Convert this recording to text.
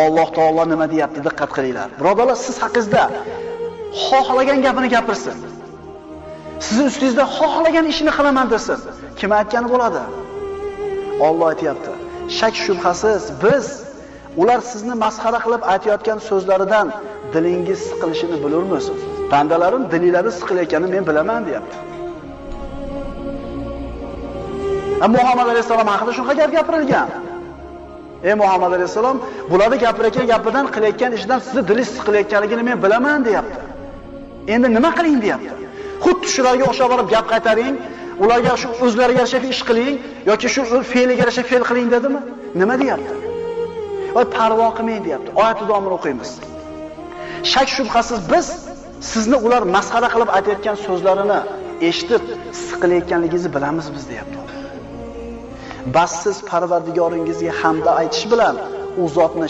Alloh taolo nima deyapti? Diqqat qilinglar. Birodarlar, siz haqingizda xohlagan gapini gapirsin. Sizning ustingizda xohlagan ishini qilaman desin. Kim aytgani bo'ladi? Alloh aytayapti. Shak shubhasiz biz ular sizni masxara qilib aytayotgan so'zlaridan dilingiz siqilishini bilurmiz. Bandalarim dillari siqilayotganini men bilaman, deyapti. Muhammad alayhisalom haqida shunaqa gap gapirilgan. Ey Muhammad alayhisalom, bularni gapirayotgan gapidan qilayotgan ishidan sizni dilingiz siqilayotganligini men bilaman, deyapti. Endi nima qiling, deyapti. Xuddi shularga o'xshab borib gap qaytaring, ularga shu o'zlariga yarasha ish qiling yoki shu fe'liga yarasha fe'l qiling dedimi? Nima deyapti? Voy parvo qilmang, deyapti. Oyat davomini o'qiymiz. Shak shubhasiz biz sizni ular masxara qilib aytayotgan so'zlarini eshitib siqilayotganligingizni bilamiz biz, deyapti. Bas siz Parvardigoringizga hamda aytish bilan u zotni